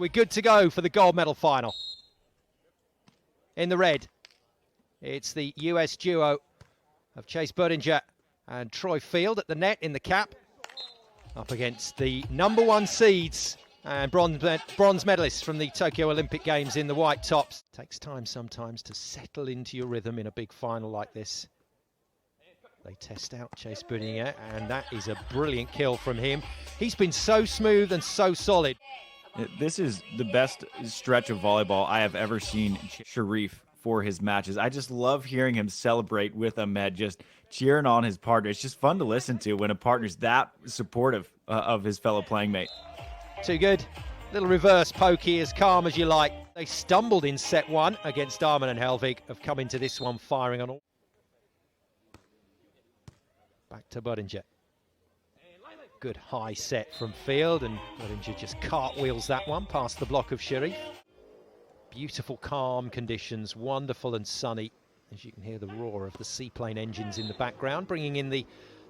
We're good to go for the gold medal final. In the red, it's the US duo of Chase Budinger and Troy Field at the net in the cap, up against the #1 seeds and bronze medalists from the Tokyo Olympic Games in the white tops. Takes time sometimes to settle into your rhythm in a big final like this. They test out Chase Budinger, and that is a brilliant kill from him. He's been so smooth and so solid. This is the best stretch of volleyball I have ever seen Cherif for his matches. I just love hearing him celebrate with Ahmed, just cheering on his partner. It's just fun to listen to when a partner's that supportive of his fellow playing mate. Too good. Little reverse pokey, as calm as you like. They stumbled in set one against Ahmed and Helvig, have come into this one firing on all. Back to Budinger. Good high set from Field, and Budinger just cartwheels that one past the block of Cherif. Beautiful calm conditions, wonderful and sunny, as you can hear the roar of the seaplane engines in the background, bringing in the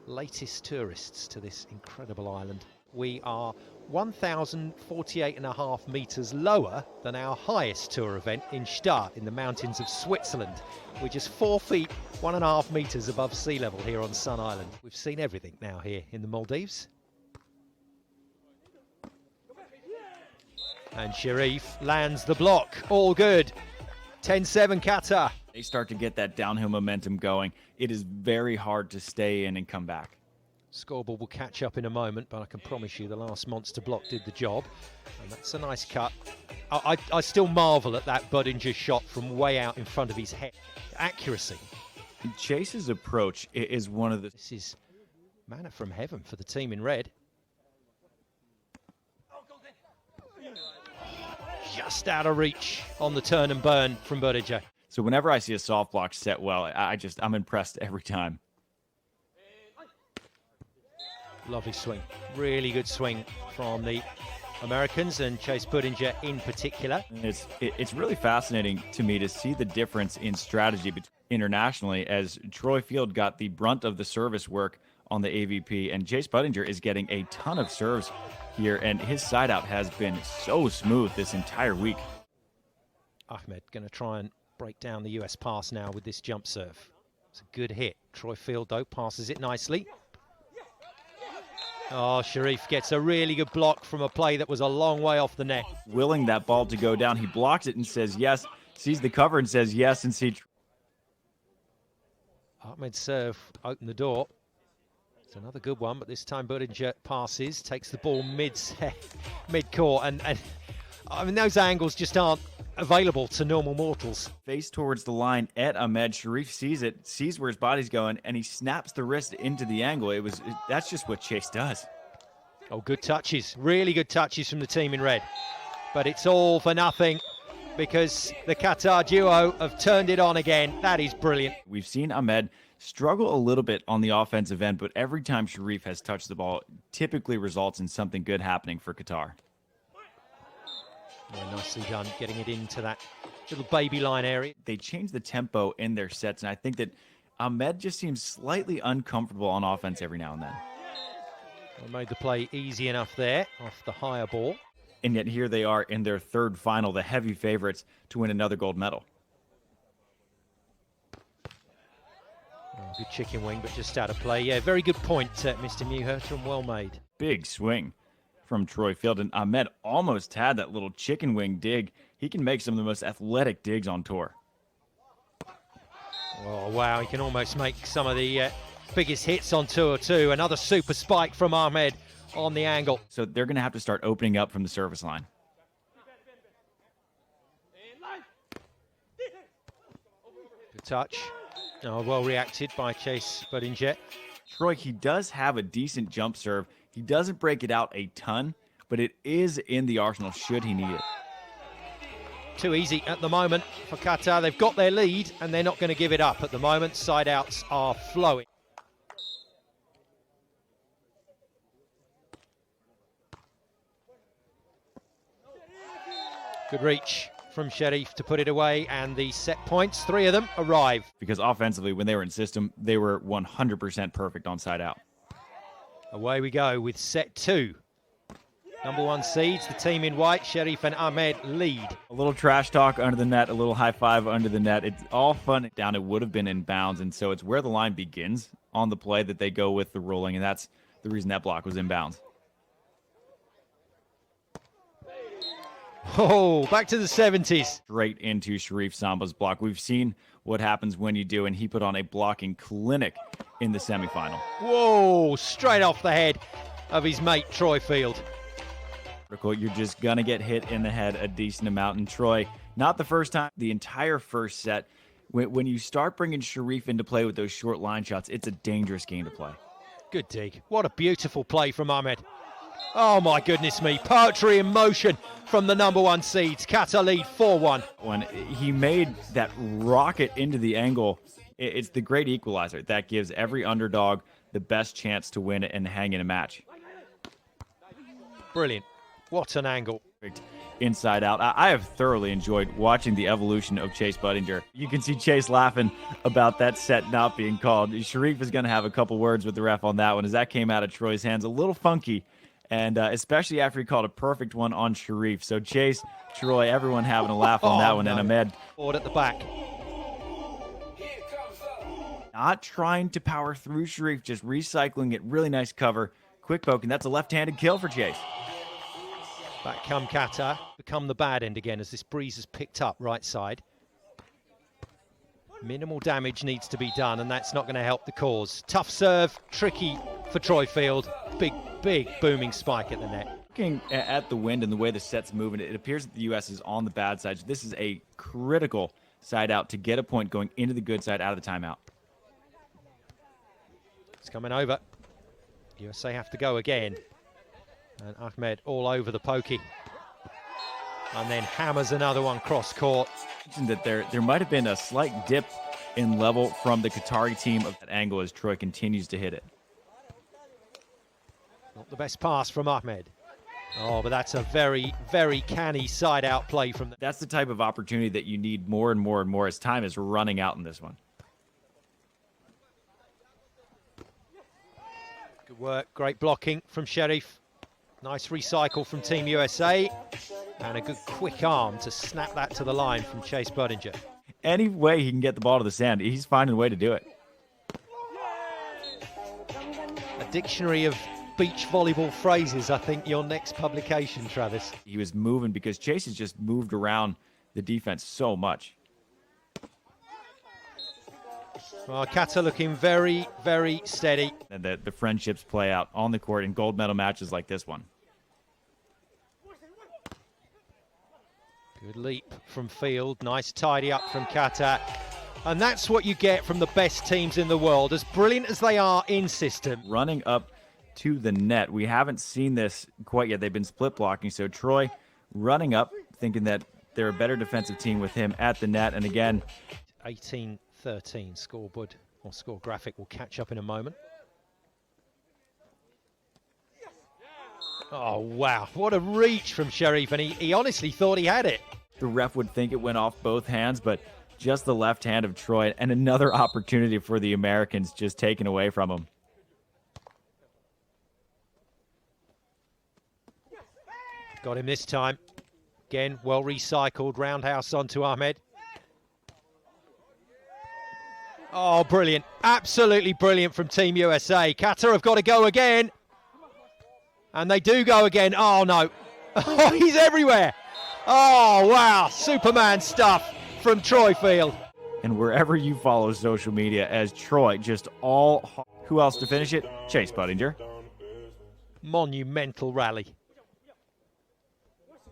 latest tourists to this incredible island. We are 1,048.5 metres lower than our highest tour event in Start in the mountains of Switzerland. We're just 4 feet, 1.5 metres above sea level here on Sun Island. We've seen everything now here in the Maldives. And Cherif lands the block, all good. 10-7 Qatar. They start to get that downhill momentum going. It is very hard to stay in and come back. Scoreboard will catch up in a moment, but I can promise you the last monster block did the job. And that's a nice cut. I still marvel at that Budinger shot from way out in front of his head. Accuracy. Chase's approach is one of the... This is manna from heaven for the team in red. Just out of reach on the turn and burn from Budinger. So whenever I see a soft block set well, I'm impressed every time. Lovely swing, really good swing from the Americans and Chase Budinger in particular. It's really fascinating to me to see the difference in strategy internationally, as Troy Field got the brunt of the service work on the AVP, and Chase Budinger is getting a ton of serves here, and his side out has been so smooth this entire week. Ahmed going to try and break down the US pass now with this jump serve. It's a good hit. Troy Field, though, passes it nicely. Oh, Cherif gets a really good block from a play that was a long way off the net. Willing that ball to go down, he blocks it and says yes, sees the cover and says yes, and see. Ahmed's serve opened the door. It's another good one, but this time Budinger passes, takes the ball mid-court, and I mean, those angles just aren't available to normal mortals. Face towards the line at Ahmed. Cherif sees it, sees where his body's going, and he snaps the wrist into the angle. That's just what Chase does. Oh, good touches, really good touches from the team in red. But it's all for nothing because the Qatar duo have turned it on again. That is brilliant. We've seen Ahmed struggle a little bit on the offensive end, but every time Cherif has touched the ball, it typically results in something good happening for Qatar. Yeah, nicely done, getting it into that little baby line area. They changed the tempo in their sets, and I think that Ahmed just seems slightly uncomfortable on offense every now and then. Well, made the play easy enough there off the higher ball. And yet here they are in their third final, the heavy favorites to win another gold medal. Oh, good chicken wing, but just out of play. Yeah, very good point, Mr. Newhurst, and well made. Big swing from Troy Field, and Ahmed almost had that little chicken wing dig. He can make some of the most athletic digs on tour. Oh, wow, he can almost make some of the biggest hits on tour too. Another super spike from Ahmed on the angle. So they're going to have to start opening up from the service line. Good touch. Oh, well reacted by Chase Budinger. Troy, he does have a decent jump serve. He doesn't break it out a ton, but it is in the arsenal should he need it. Too easy at the moment for Qatar. They've got their lead and they're not going to give it up at the moment. Side outs are flowing. Good reach from Cherif to put it away, and the set points, 3 of them, arrive. Because offensively, when they were in system, they were 100% perfect on side out. Away we go with set 2. Number 1 seeds, the team in white, Cherif and Ahmed, lead. A little trash talk under the net, a little high five under the net. It's all fun. Down, it would have been in bounds, and so it's where the line begins on the play that they go with the rolling, and that's the reason that block was in bounds. Oh, back to the 70s. Straight into Cherif Samba's block. We've seen what happens when you do, and he put on a blocking clinic in the semifinal. Whoa, straight off the head of his mate, Troy Field. You're just going to get hit in the head a decent amount. And Troy, not the first time, the entire first set, when you start bringing Cherif into play with those short line shots, it's a dangerous game to play. Good dig. What a beautiful play from Ahmed. Oh, my goodness me. Poetry in motion from the number 1 seeds. Qatar lead 4-1. When he made that rocket into the angle, it's the great equalizer. That gives every underdog the best chance to win and hang in a match. Brilliant. What an angle. Inside out. I have thoroughly enjoyed watching the evolution of Chase Budinger. You can see Chase laughing about that set not being called. Cherif is going to have a couple words with the ref on that one, as that came out of Troy's hands a little funky, and especially after he called a perfect one on Cherif. So Chase, Troy, everyone having a laugh on that one, and Ahmed. Forward at the back. Not trying to power through Cherif, just recycling it. Really nice cover. Quick poke, and that's a left-handed kill for Chase. Back come Qatar, become the bad end again as this breeze has picked up right side. Minimal damage needs to be done, and that's not going to help the cause. Tough serve, tricky for Troy Field. Big booming spike at the net. Looking at the wind and the way the set's moving, it appears that the U.S. is on the bad side. So this is a critical side out to get a point going into the good side out of the timeout. It's coming over. USA have to go again. And Ahmed all over the pokey. And then hammers another one cross court. That there might have been a slight dip in level from the Qatari team of that angle as Troy continues to hit it. Not the best pass from Ahmed. Oh, but that's a very canny side-out play from the... That's the type of opportunity that you need more and more and more as time is running out in this one. Good work, great blocking from Cherif. Nice recycle from Team USA. And a good quick arm to snap that to the line from Chase Budinger. Any way he can get the ball to the sand, he's finding a way to do it. A dictionary of beach volleyball phrases, I think, your next publication, Travis. He was moving because Chase has just moved around the defense so much. Well, Qatar looking very steady. And the friendships play out on the court in gold medal matches like this one. Good leap from Field. Nice tidy up from Qatar. And that's what you get from the best teams in the world. As brilliant as they are in system. Running up to the net. We haven't seen this quite yet. They've been split blocking. So Troy running up, thinking that they're a better defensive team with him at the net. And again, 18-13 scoreboard or score graphic will catch up in a moment. Oh, wow. What a reach from Cherif. And he honestly thought he had it. The ref would think it went off both hands, but just the left hand of Troy, and another opportunity for the Americans just taken away from him. Got him this time. Again, well recycled. Roundhouse onto Ahmed. Oh, brilliant. Absolutely brilliant from Team USA. Qatar have got to go again. And they do go again. Oh, no. Oh, he's everywhere. Oh, wow. Superman stuff from Troy Field. And wherever you follow social media, as Troy just all... Who else to finish it? Chase Budinger. Monumental rally.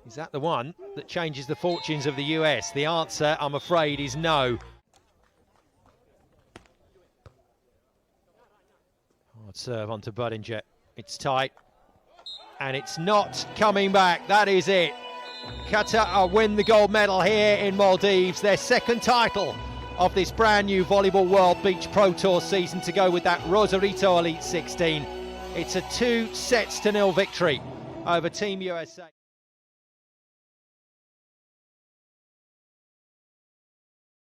Is that the one that changes the fortunes of the US? The answer, I'm afraid, is no. Hard serve onto Budinger. It's tight. And it's not coming back. That is it. Qatar win the gold medal here in Maldives. Their second title of this brand new Volleyball World Beach Pro Tour season to go with that Rosarito Elite 16. It's a 2-0 victory over Team USA.